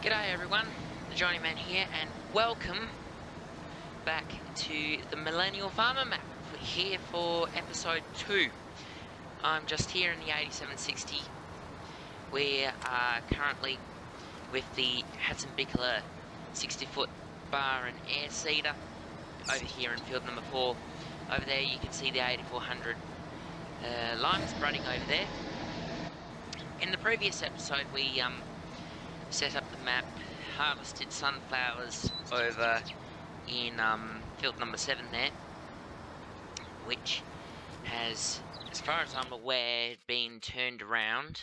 G'day everyone, the Johnny Man here, and welcome back to the Millennial Farmer map. We're here for episode 2. I'm just here in the 8760. We are currently with the Hudson-Bickler 60-foot bar and air seeder over here in field number 4. Over there you can see the 8400 lime spreading over there. In the previous episode we set up the map, harvested sunflowers over in field number 7 there, which has, as far as I'm aware, been turned around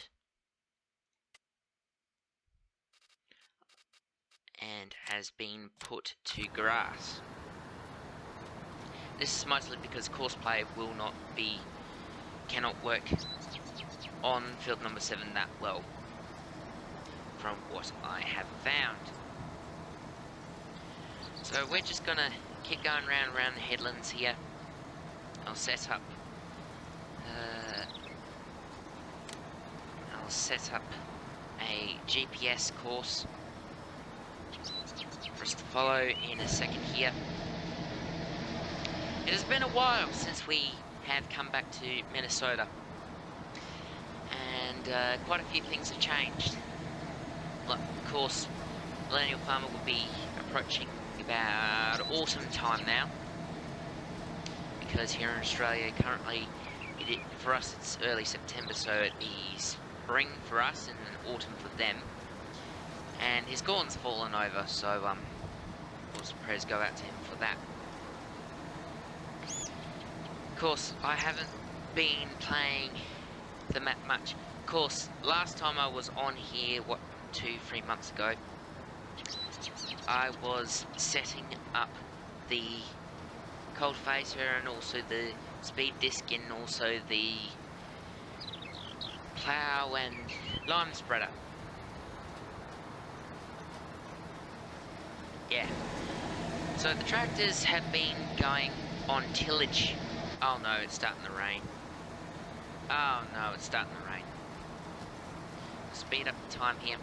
and has been put to grass. This is mostly because courseplay cannot work on field number 7 that well, from what I have found. So we're just gonna keep going around the headlands here. I'll set up a GPS course for us to follow in a second here. It has been a while since we have come back to Minnesota, and quite a few things have changed. Of course, Millennial Farmer will be approaching about autumn time now, because here in Australia currently, for us it's early September, so it is spring for us and autumn for them. And his corn's fallen over, so also prayers go out to him for that. Of course, I haven't been playing the map much. Of course, last time I was on here, 2-3 months ago, I was setting up the cultivator and also the speed disc and also the plough and lime spreader. Yeah. So the tractors have been going on tillage. Oh no, it's starting to rain. Oh no, it's starting to rain. Speed up the time here.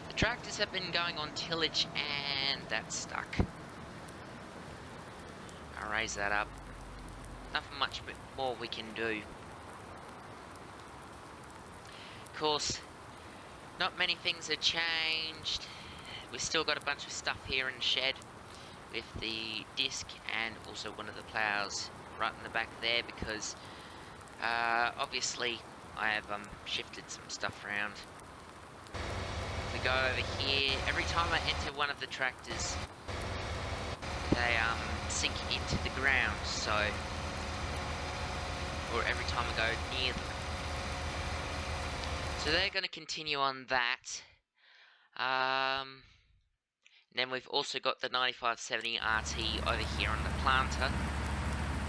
The tractors have been going on tillage and that's stuck. I'll raise that up. Nothing much more we can do. Of course, not many things have changed. We've still got a bunch of stuff here in the shed with the disc and also one of the ploughs right in the back there, because obviously I have shifted some stuff around. We go over here, every time I enter one of the tractors, they sink into the ground, so, or every time I go near them. So they're going to continue on that. And then we've also got the 9570 RT over here on the planter.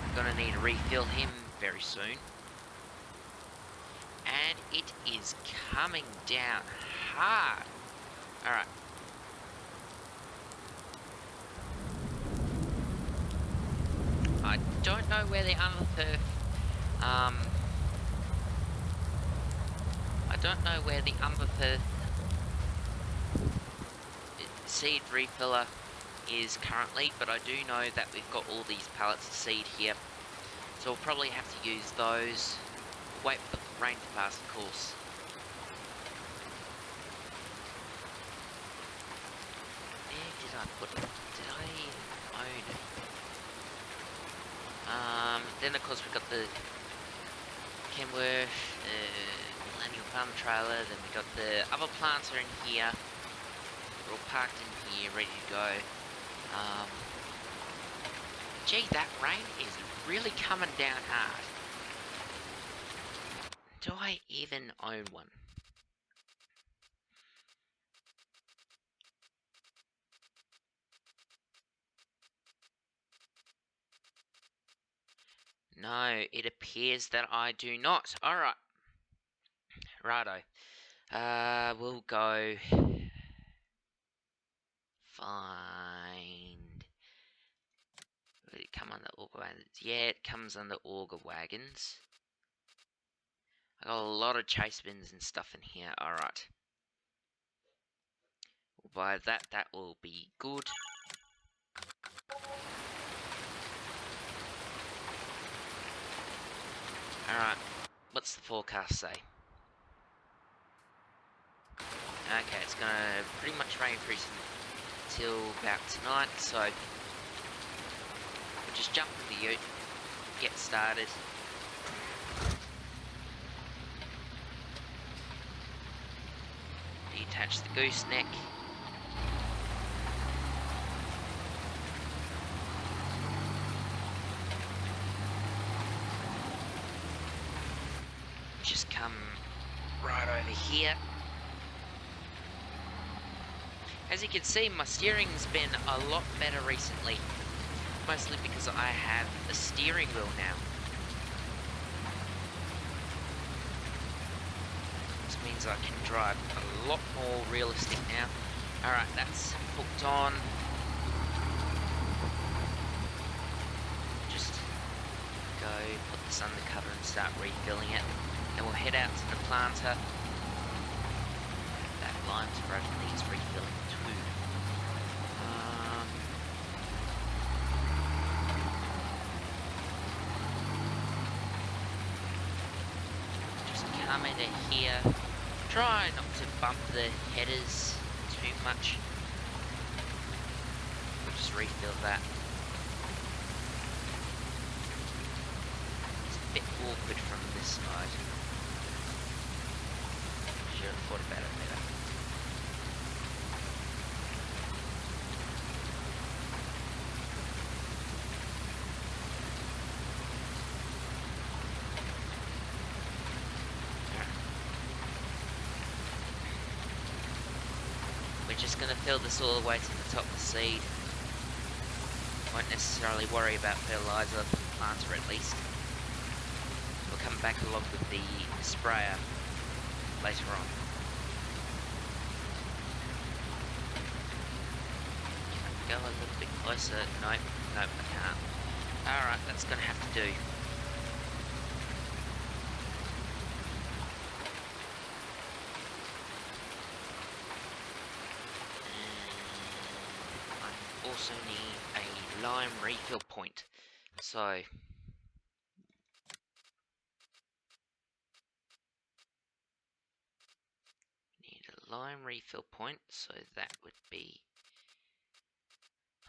I'm going to need to refill him very soon. And it is coming down hard. Alright. I don't know where the underperf, seed refiller is currently, but I do know that we've got all these pallets of seed here, so we'll probably have to use those. Wait for the rain to pass, of course. Where did I put it? Did I own it? Then of course we've got the Kenworth, Millennial Farm trailer, then we've got the other planter in here. They're all parked in here, ready to go. Gee, that rain is really coming down hard. Do I even own one? No, it appears that I do not. Alright. Righto. We'll go find. Would it come under auger wagons? Yeah, it comes under auger wagons. I got a lot of chase bins and stuff in here. Alright. We'll by that, that will be good. Alright, what's the forecast say? Okay, it's gonna pretty much rain through till about tonight, so we'll just jump in the ute, get started. Detach the gooseneck. Just come right over here. As you can see, my steering's been a lot better recently, mostly because I have a steering wheel now. This means I can drive a lot more realistic now. Alright, that's hooked on. Just go put this under cover and start refilling it. Then we'll head out to the planter. That lime spread needs refilling too. Just come into here. Try not to bump the headers too much. We'll just refill that. It's a bit awkward from this side. Should have thought about it better. We're just going to fill this all the way to the top of the seed. Won't necessarily worry about fertiliser for the planter at least. We'll come back along with the sprayer later on. Go a little bit closer. Nope, nope, I can't. Alright, that's going to have to do. I also need a lime refill point. So lime refill point, so that would be,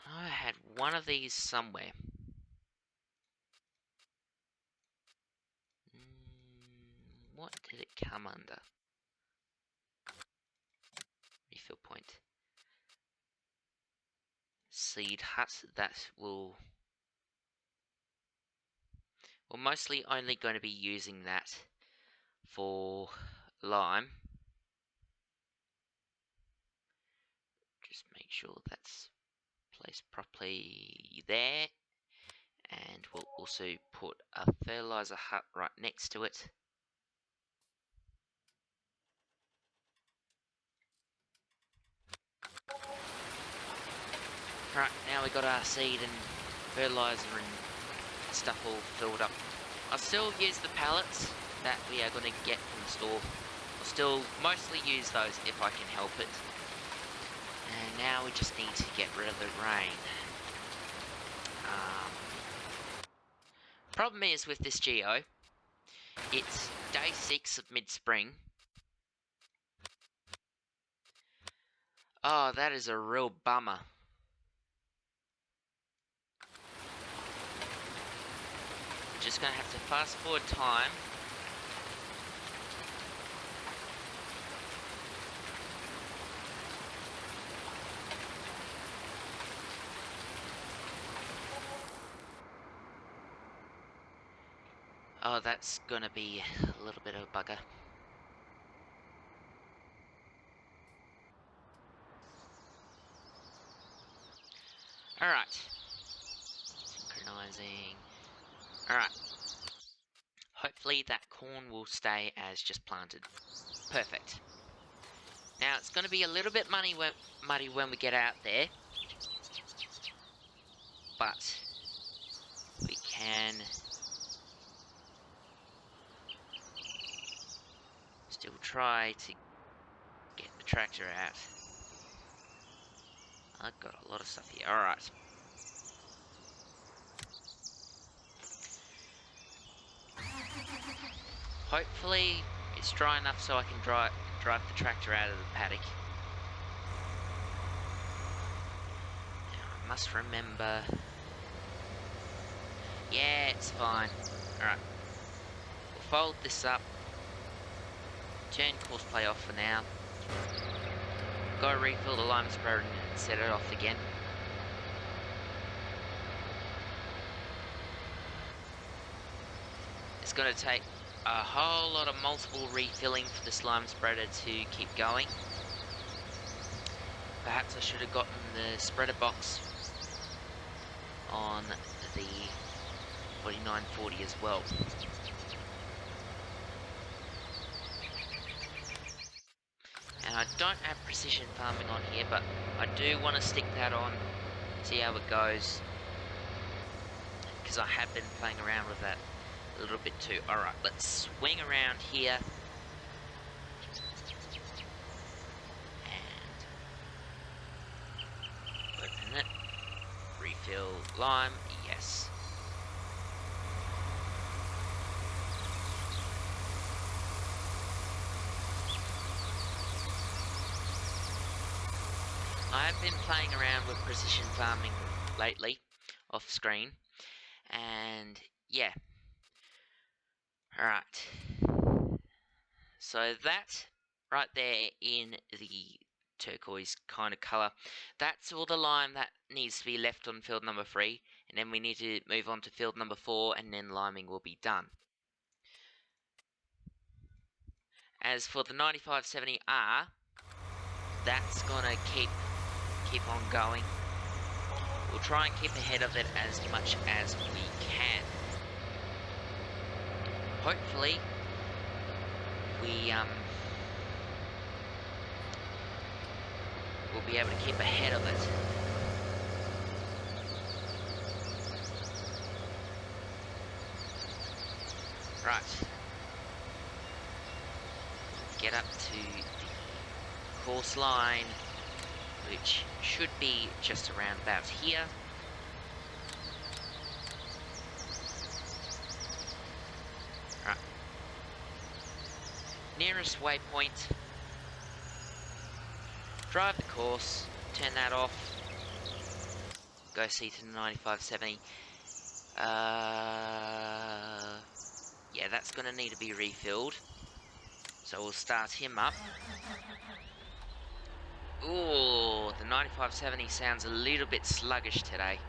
I had one of these somewhere. What did it come under? Refill point. Seed hut, that will, we're mostly only going to be using that for lime. Just make sure that's placed properly there, and we'll also put a fertilizer hut right next to it. Right, now we got our seed and fertilizer and stuff all filled up. I'll still use the pallets that we are going to get from the store. I'll still mostly use those if I can help it. And now we just need to get rid of the rain. Problem is with this geo, it's day 6 of mid-spring. Oh, that is a real bummer. Just gonna have to fast forward time. Oh, that's gonna be a little bit of a bugger. Alright. Synchronizing. Alright. Hopefully that corn will stay as just planted. Perfect. Now it's going to be a little bit muddy when we get out there. But we can still try to get the tractor out. I've got a lot of stuff here. Alright. Hopefully it's dry enough so I can drive the tractor out of the paddock. Now I must remember... Yeah, it's fine. Alright. We'll fold this up. Turn course play off for now. Go refill the lime spreader and set it off again. It's going to take a whole lot of multiple refilling for this lime spreader to keep going. Perhaps I should have gotten the spreader box on the 4940 as well. And I don't have precision farming on here, but I do want to stick that on, see how it goes, because I have been playing around with that a little bit too. Alright, let's swing around here. And open it. Refill lime, yes. I have been playing around with precision farming lately, off screen, and yeah. Alright, so that right there in the turquoise kind of colour, that's all the lime that needs to be left on field number 3, and then we need to move on to field number 4, and then liming will be done. As for the 9570R, that's gonna keep on going. We'll try and keep ahead of it as much as we can. Hopefully, we'll be able to keep ahead of it. Right. Get up to the course line, which should be just around about here. Right. Nearest waypoint. Drive the course, turn that off. Go see to the 9570. Yeah, that's going to need to be refilled. So we'll start him up. Ooh, the 9570 sounds a little bit sluggish today.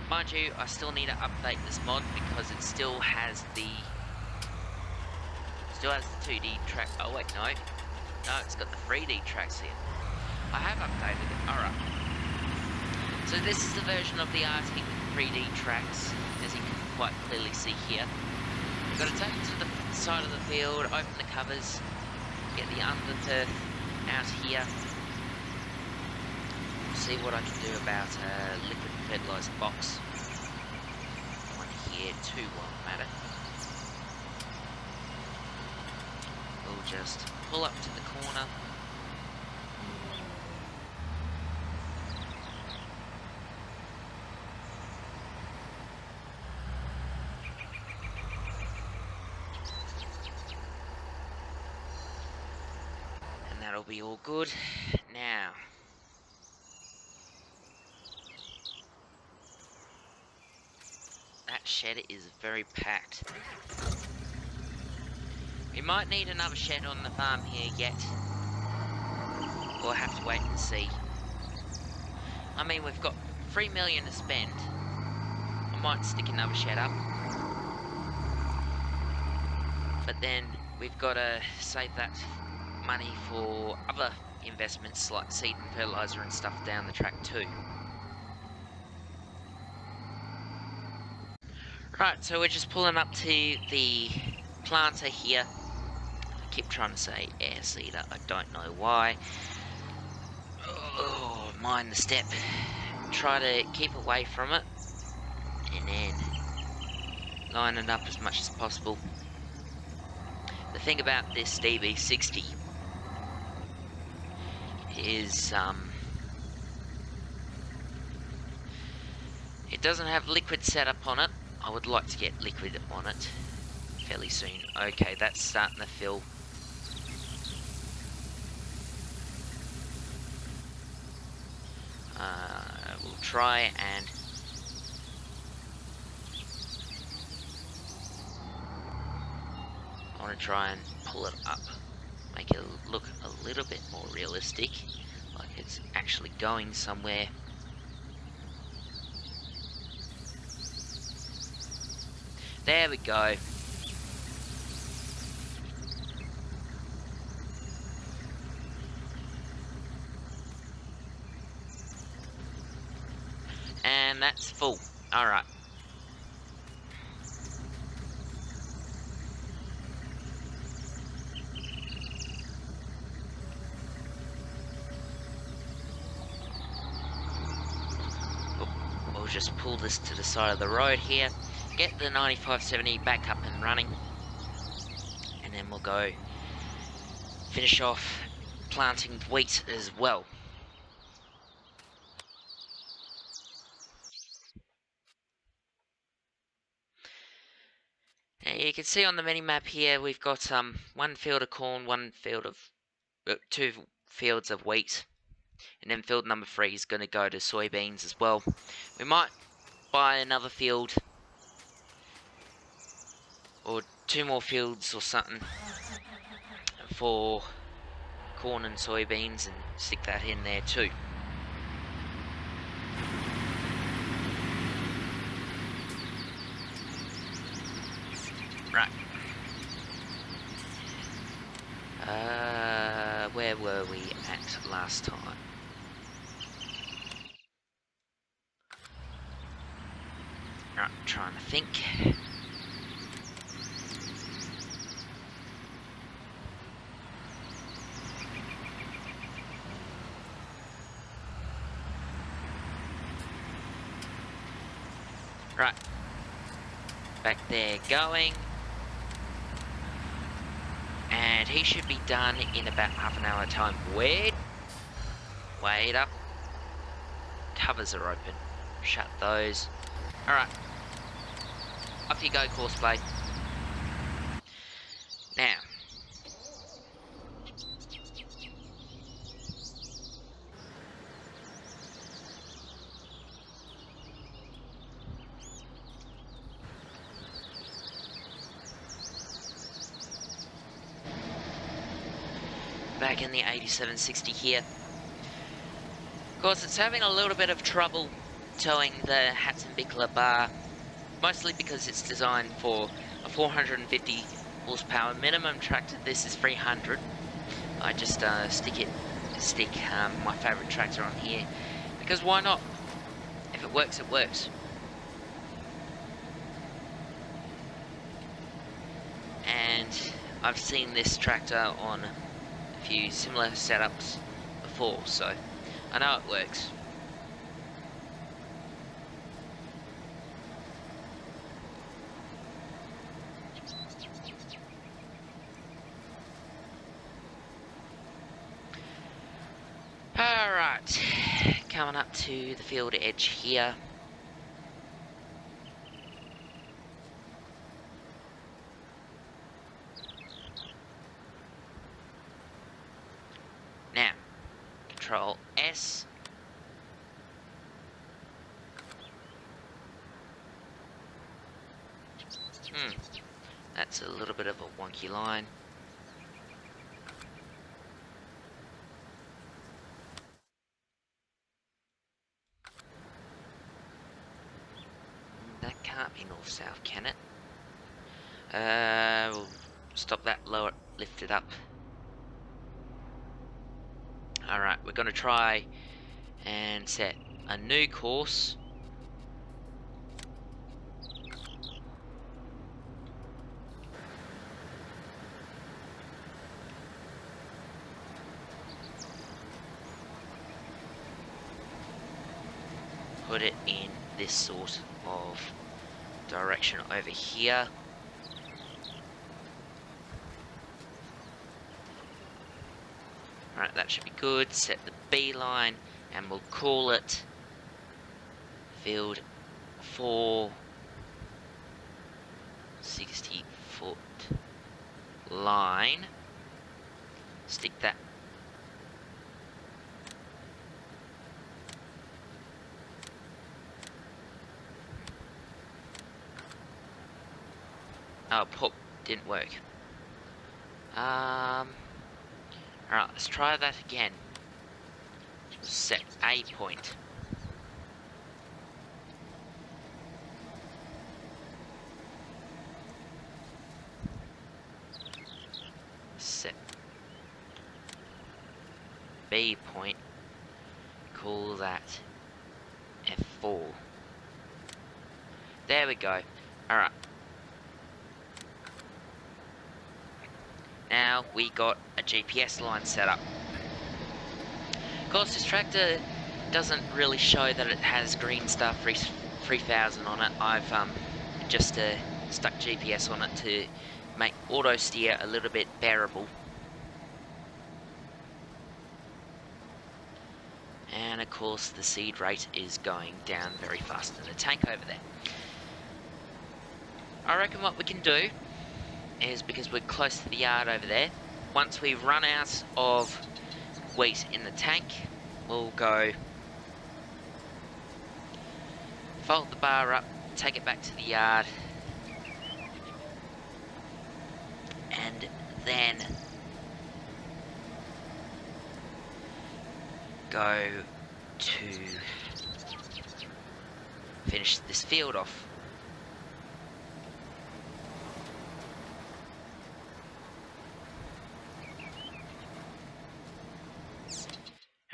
Mind you, I still need to update this mod because it still has the 2D track. Oh wait, no, it's got the 3D tracks here. I have updated it. Alright. So this is the version of the Arctic 3D tracks, as you can quite clearly see here. I've got to take it to the side of the field, open the covers, get the underturf out here. See what I can do about a liquid fertilizer box. One here, two won't matter. We'll just pull up to the corner. And that'll be all good. Now, that shed is very packed. We might need another shed on the farm here yet. We'll have to wait and see. I mean, we've got 3 million to spend. I might stick another shed up. But then we've got to save that money for other investments like seed and fertilizer and stuff down the track too. Right, so we're just pulling up to the planter here. I keep trying to say air seeder, I don't know why. Oh, mind the step. Try to keep away from it. And then line it up as much as possible. The thing about this DB60 is It doesn't have liquid set up on it. I would like to get liquid on it fairly soon. Okay, that's starting to fill. We'll try and I want to try and pull it up, make it look a little bit more realistic, like it's actually going somewhere. There we go. And that's full. Alright. We'll just pull this to the side of the road here, get the 9570 back up and running, and then we'll go finish off planting wheat as well. Now you can see on the mini map here we've got one field of corn, two fields of wheat, and then field number 3 is going to go to soybeans as well. We might buy another field or 2 more fields or something for corn and soybeans and stick that in there too. Right. Where were we at last time? Right, trying to think. Right. Back there going. And he should be done in about half an hour time. Wait up. Covers are open. Shut those. Alright. Off you go, Courseplay. Now. Back in the 8760 here. Of course, it's having a little bit of trouble towing the Hatzenbickler bar, mostly because it's designed for a 450 horsepower minimum tractor. This is 300. I just stick my favourite tractor on here, because why not? If it works, it works. And I've seen this tractor on a few similar setups before, so I know it works. Alright, coming up to the field edge here. Now, Control S. That's a little bit of a wonky line. That can't be north-south, can it? We'll stop that, lower, lift it up. Alright, we're going to try and set a new course. Put it in this sort of direction over here. Alright, that should be good. Set the B line and we'll call it field 460-foot line. Stick that. Oh, pop didn't work. Alright, let's try that again. Set a point. Set B point. Call that F4. There we go. Alright. Now we got a GPS line set up. Of course, this tractor doesn't really show that it has Green Star 3000 on it. I've just stuck GPS on it to make auto steer a little bit bearable. And of course the seed rate is going down very fast in the tank over there. I reckon what we can do is, because we're close to the yard over there, once we've run out of wheat in the tank, we'll go fold the bar up, take it back to the yard, and then go to finish this field off.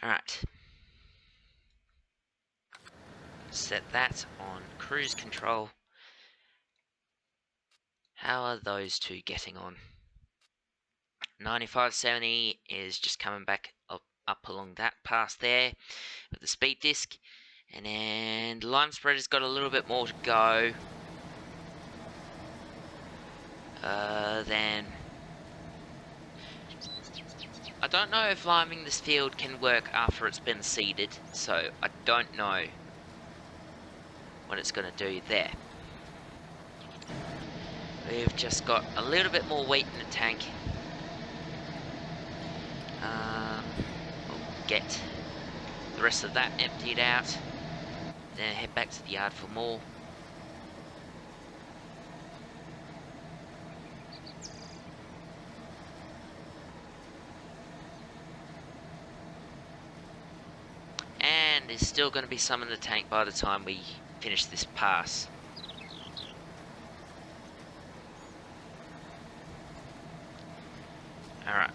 Alright. Set that on cruise control. How are those two getting on? 9570 is just coming back up along that pass there with the speed disc. And then Lime Spreader's got a little bit more to go. Then I don't know if liming this field can work after it's been seeded, so I don't know what it's going to do there. We've just got a little bit more wheat in the tank. We'll get the rest of that emptied out, then head back to the yard for more. And there's still going to be some in the tank by the time we finish this pass. Alright.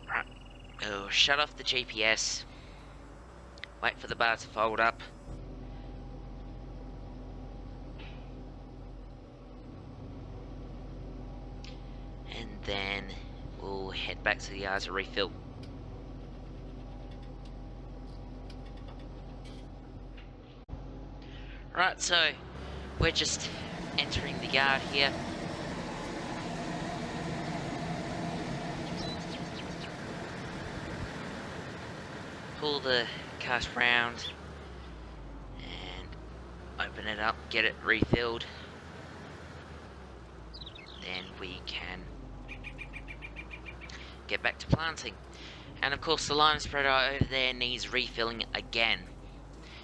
Right. We'll shut off the GPS. Wait for the bar to fold up. And then we'll head back to the yard to refill. Right, so we're just entering the yard here. Pull the cart round and open it up, get it refilled. Then we can get back to planting. And of course the lime spreader over there needs refilling again.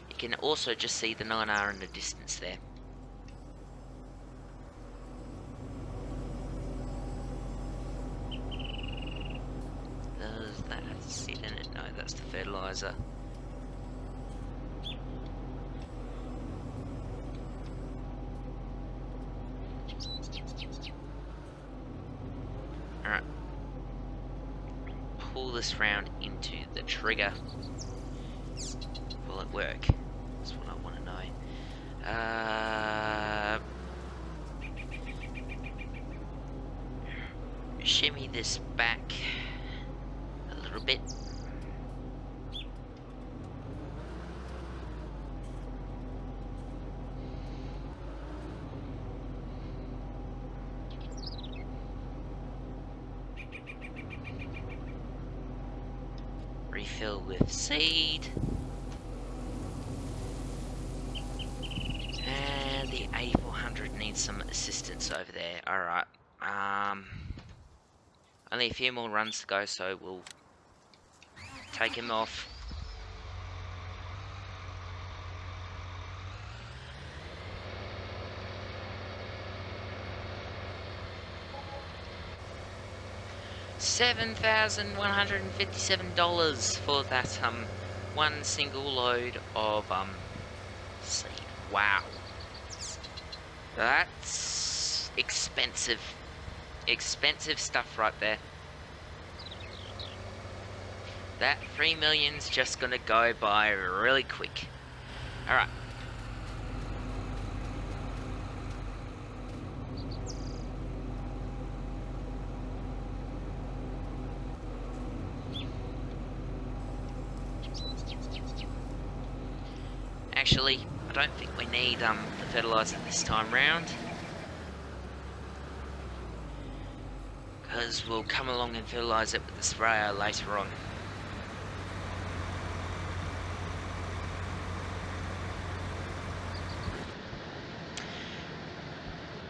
You can also just see the 9R in the distance there. Does that sit in it? No, that's the fertilizer. Alright. Pull this round into the trigger. Will it work? That's what I want to know. Shimmy this back a little bit. fill with seed. And the 8400 needs some assistance over there. Alright. Only a few more runs to go, so we'll take him off. $7,157 for that one single load of seed. Wow, that's expensive stuff right there. That 3 million's just gonna go by really quick. All right. Actually, I don't think we need the fertilizer this time round, because we'll come along and fertilize it with the sprayer later on.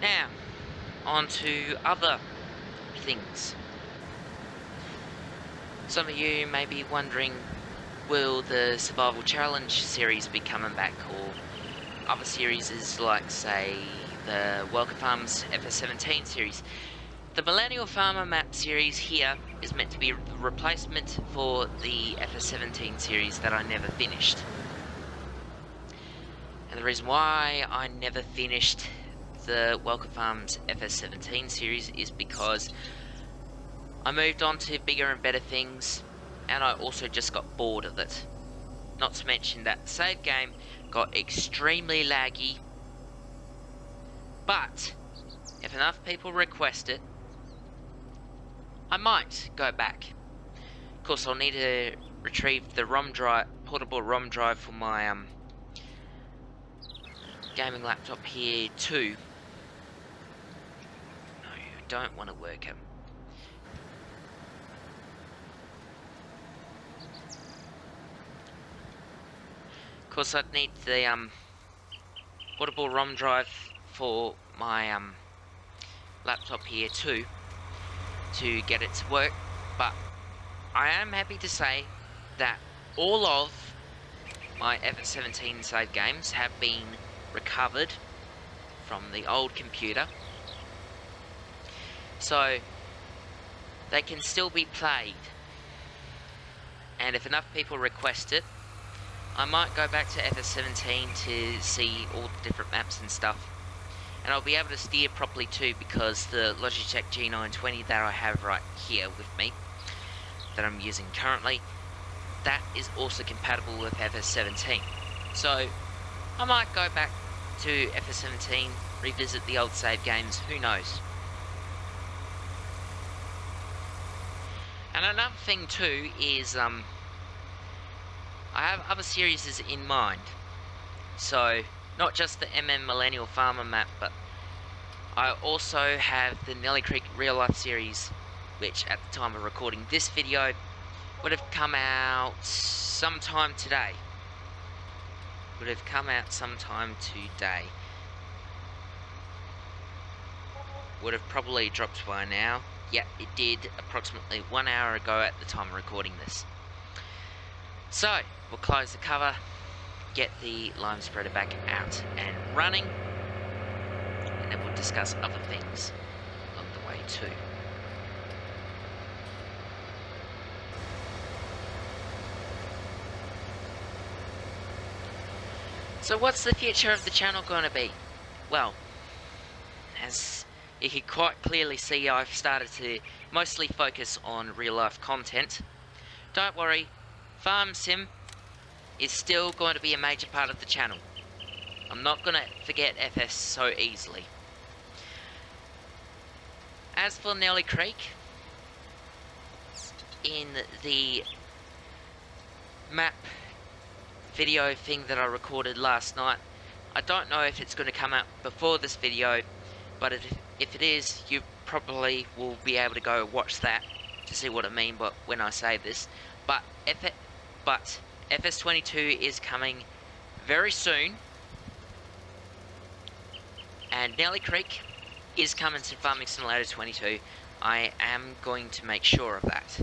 Now, on to other things. Some of you may be wondering, will the Survival Challenge series be coming back, or other series like, say, the Welker Farms FS17 series? The Millennial Farmer Map series here is meant to be a replacement for the FS17 series that I never finished. And the reason why I never finished the Welker Farms FS17 series is because I moved on to bigger and better things, and I also just got bored of it. Not to mention that the save game got extremely laggy, but if enough people request it, I might go back. Of course, I'll need to retrieve the ROM drive, portable ROM drive for my gaming laptop here too. No, you don't want to work it. Of course, I'd need the portable ROM drive for my laptop here too to get it to work, but I am happy to say that all of my FS17 save games have been recovered from the old computer, so they can still be played, and if enough people request it, I might go back to FS17 to see all the different maps and stuff. And I'll be able to steer properly too, because the Logitech G920 that I have right here with me, that I'm using currently, that is also compatible with FS17. So I might go back to FS17, revisit the old save games, who knows. And another thing too is I have other series in mind, so not just the MN Millennial Farmer map, but I also have the Nelly Creek real life series, which at the time of recording this video would have come out sometime today. Would have probably dropped by now. Yeah, it did, approximately 1 hour ago at the time of recording this. So, we'll close the cover, get the lime spreader back out and running, and then we'll discuss other things along the way too. So what's the future of the channel going to be? Well, as you can quite clearly see, I've started to mostly focus on real life content. Don't worry, Farm Sim is still going to be a major part of the channel. I'm not going to forget FS so easily. As for Nelly Creek, in the map video thing that I recorded last night, I don't know if it's going to come out before this video, but if it is, you probably will be able to go watch that to see what I mean when I say this. But but FS22 is coming very soon, and Nelly Creek is coming to Farming Simulator 22. I am going to make sure of that.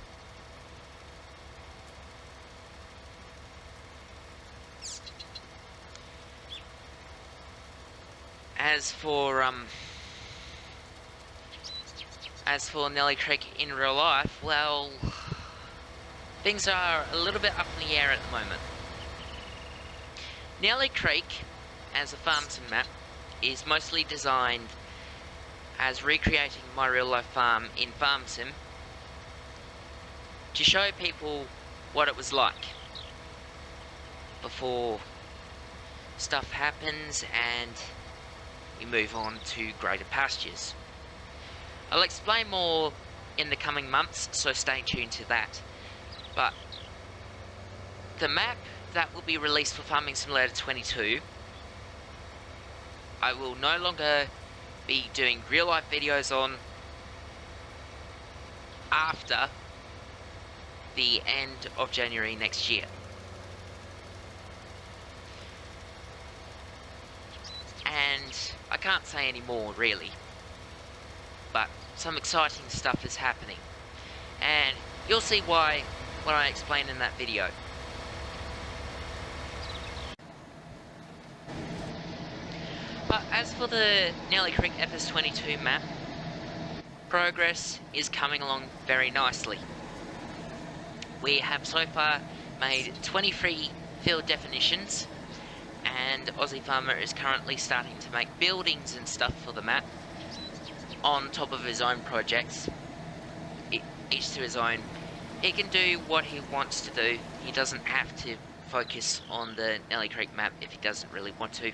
As for Nelly Creek in real life, well, things are a little bit up in the air at the moment. Nelly Creek, as a farm sim map, is mostly designed as recreating my real life farm in Farm Sim to show people what it was like before stuff happens and we move on to greater pastures. I'll explain more in the coming months, so stay tuned to that. But the map that will be released for Farming Simulator 22, I will no longer be doing real life videos on after the end of January next year. And I can't say any more really, but some exciting stuff is happening, and you'll see why when I explain in that video. But as for the Nelly Creek FS22 map, progress is coming along very nicely. We have so far made 23 field definitions, and Aussie Farmer is currently starting to make buildings and stuff for the map on top of his own projects, each to his own. He can do what he wants to do. He doesn't have to focus on the Nelly Creek map if he doesn't really want to,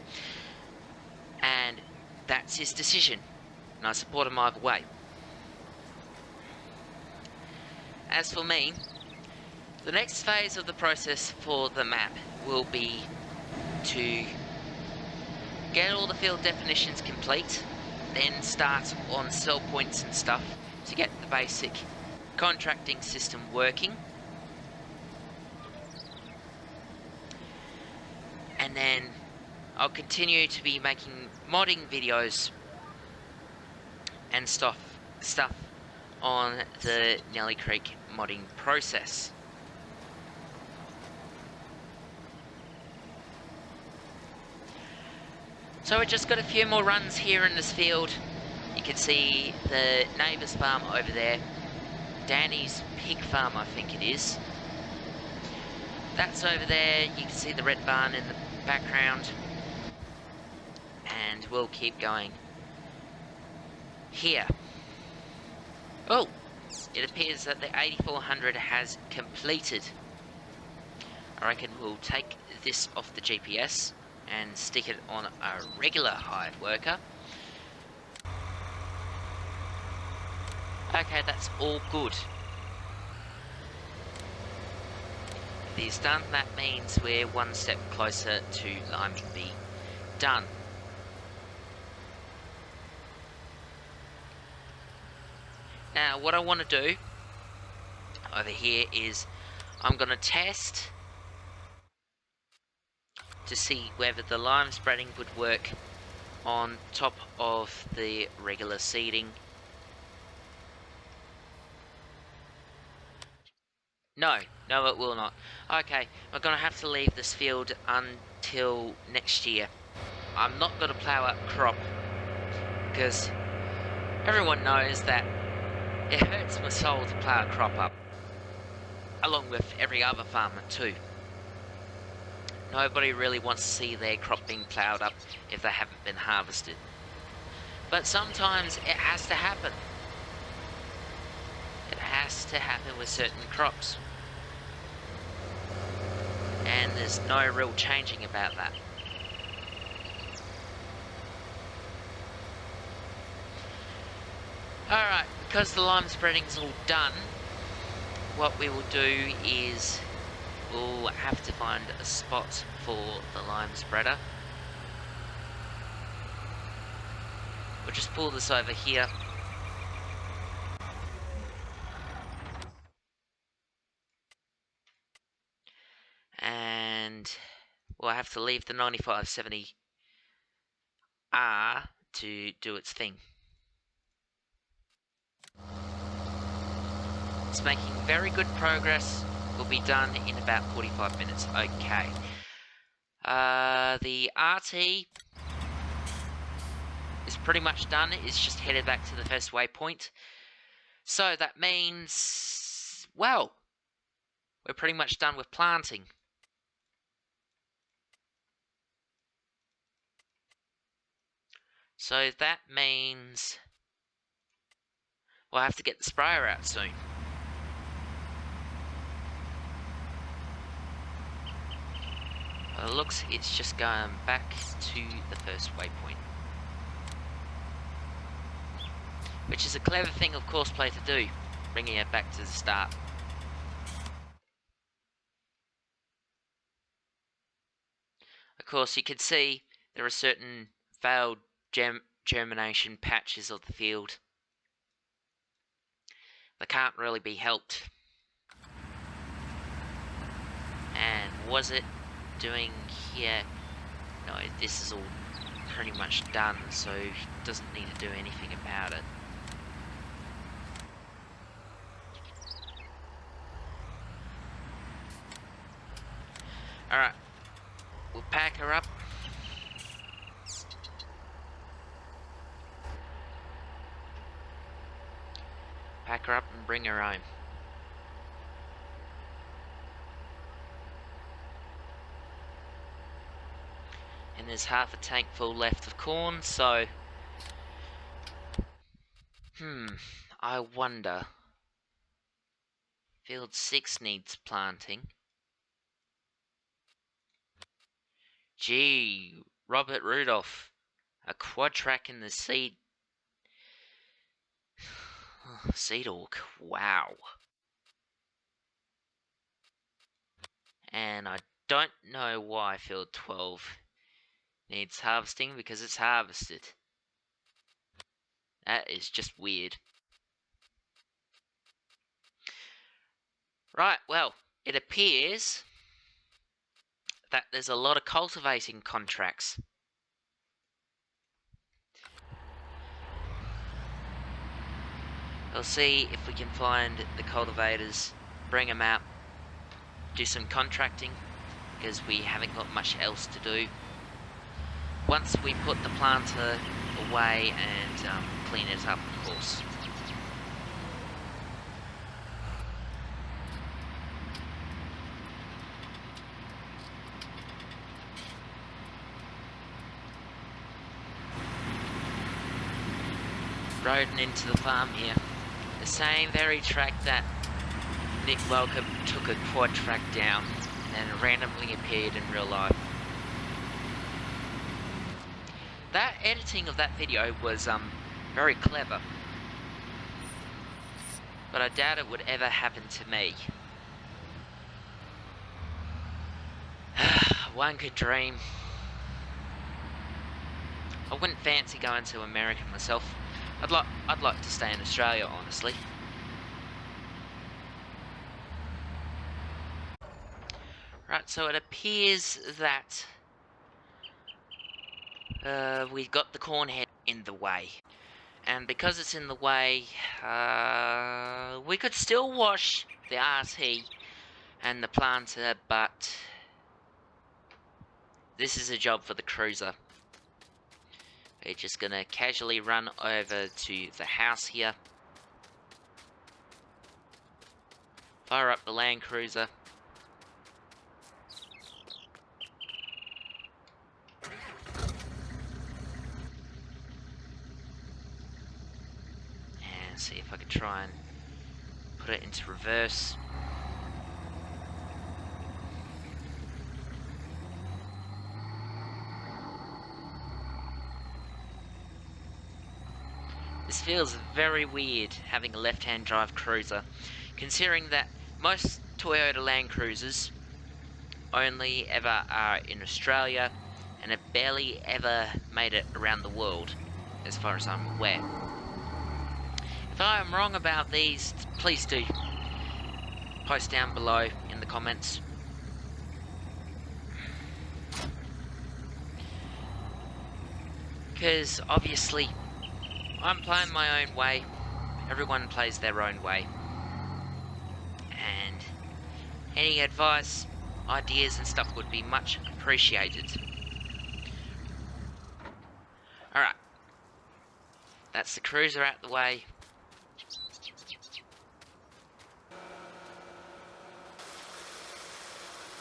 and that's his decision, and I support him either way. As for me, the next phase of the process for the map will be to get all the field definitions complete, then start on sell points and stuff to get the basic contracting system working, and then I'll continue to be making modding videos and stuff on the Nelly Creek modding process. So we've just got a few more runs here in this field. You can see the neighbour's farm over there, Danny's pig farm I think it is. That's over there. You can see the red barn in the background, and we'll keep going here. Oh, it appears that the 8400 has completed. I reckon we'll take this off the GPS and stick it on a regular hired worker. Okay, that's all good. If he's done, that means we're one step closer to liming be done. Now, what I want to do over here is I'm going to test to see whether the lime spreading would work on top of the regular seeding. No, it will not. Okay, we're going to have to leave this field until next year. I'm not going to plough up crop because everyone knows that it hurts my soul to plough a crop up, along with every other farmer too. Nobody really wants to see their crop being ploughed up if they haven't been harvested. But sometimes it has to happen. It has to happen with certain crops. And there's no real changing about that. Alright, because the lime spreading's all done, what we will do is we'll have to find a spot for the lime spreader. We'll just pull this over here. We'll have to leave the 9570R to do its thing. It's making very good progress. Will be done in about 45 minutes. Okay. The RT is pretty much done. It's just headed back to the first waypoint. So that means, well, we're pretty much done with planting. So that means we'll have to get the sprayer out soon. Well, it looks it's just going back to the first waypoint. Which is a clever thing of Courseplay to do, bringing it back to the start. Of course, you can see there are certain failed germination patches of the field. They can't really be helped. And was it doing here? No, this is all pretty much done, so it doesn't need to do anything about it. Alright, we'll pack her up. Pack her up and bring her home. And there's half a tank full left of corn, so... I wonder... Field 6 needs planting. Gee, Robert Rudolph. A quad track in the seed... seed orc, wow. And I don't know why field 12 needs harvesting, because it's harvested. That is just weird. Right, well, it appears that there's a lot of cultivating contracts. We'll see if we can find the cultivators, bring them out, do some contracting, because we haven't got much else to do. Once we put the planter away and clean it up, of course. Riding into the farm here. The same very track that Nick Welker took a quad track down and randomly appeared in real life. That editing of that video was very clever, but I doubt it would ever happen to me. One could dream. I wouldn't fancy going to America myself. I'd like to stay in Australia, honestly. Right, so it appears that we've got the corn head in the way. And because it's in the way, we could still wash the RT and the planter, but this is a job for the cruiser. We're just gonna casually run over to the house here. Fire up the Land Cruiser. And see if I can try and put it into reverse. This feels very weird having a left-hand drive cruiser, considering that most Toyota Land Cruisers only ever are in Australia and have barely ever made it around the world, as far as I'm aware. If I am wrong about these, please do post down below in the comments. Because obviously I'm playing my own way, everyone plays their own way, and any advice, ideas and stuff would be much appreciated. Alright, that's the cruiser out the way.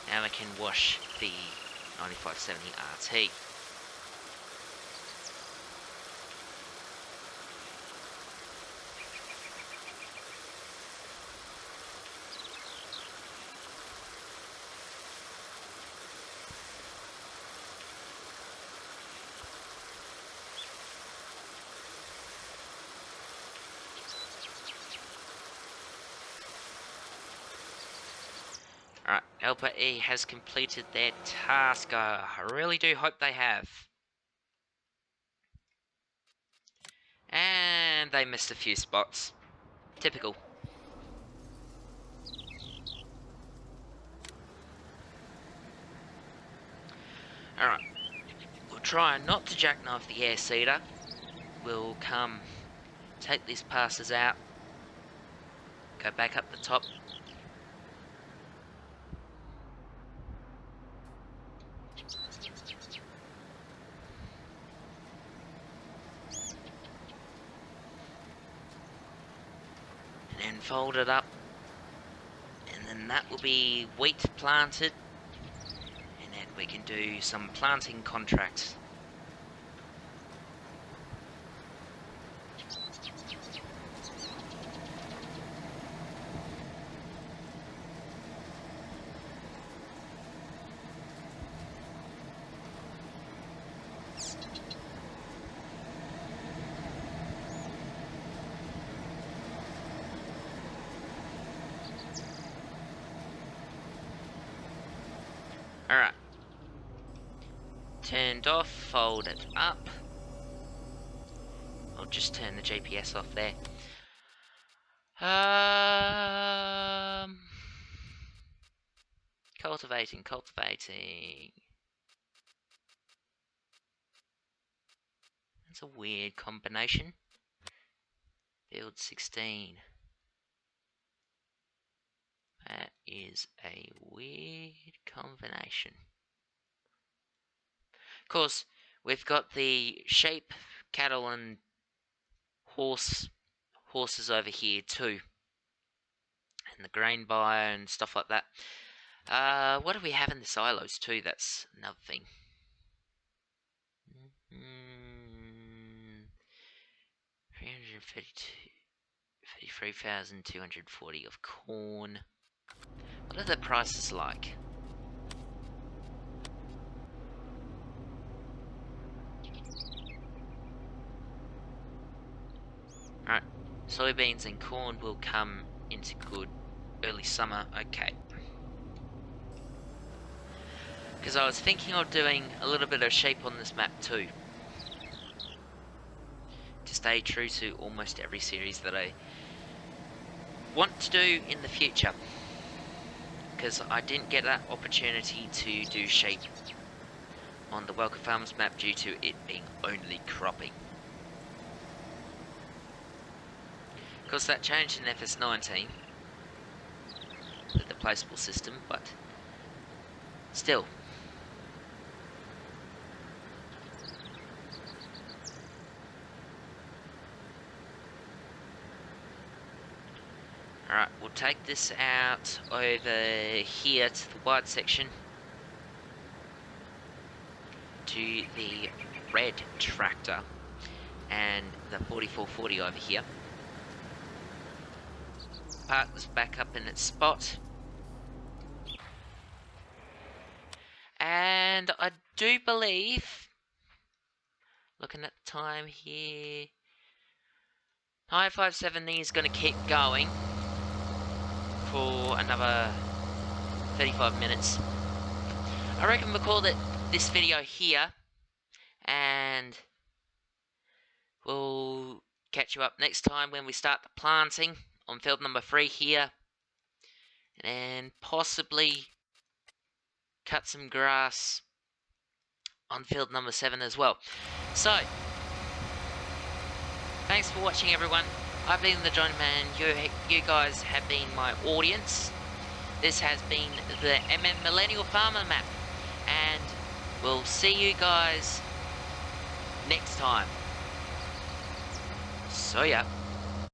Now we can wash the 9570 RT. Alright, Helper E has completed their task. I really do hope they have. And they missed a few spots. Typical. Alright, we'll try not to jackknife the air seeder. We'll come take these passes out, go back up the top. And then fold it up. And then that will be wheat planted. And then we can do some planting contracts. Alright. Turned off, fold it up. I'll just turn the GPS off there. Cultivating. That's a weird combination. Build 16. That is a weird combination. Of course, we've got the sheep, cattle, and horses over here too, and the grain buyer and stuff like that. What do we have in the silos too? That's another thing. 33,240 of corn. What are the prices like? Alright, soybeans and corn will come into good early summer. Okay. Because I was thinking of doing a little bit of sheep on this map too, to stay true to almost every series that I want to do in the future, because I didn't get that opportunity to do sheep on the Welker Farms map due to it being only cropping. Of course that changed in FS19 with the placeable system, but still. Alright, we'll take this out over here to the wide section, to the red tractor, and the 4440 over here. Park this back up in its spot. And I do believe, looking at the time here, 957 is going to keep going for another 35 minutes. I reckon we'll call this video here, and we'll catch you up next time when we start the planting on field number 3 here, and possibly cut some grass on field number 7 as well. So, thanks for watching, everyone. I've been the Johnny Man. You guys have been my audience. This has been the MN Millennial Farmer Map, and we'll see you guys next time. So yeah.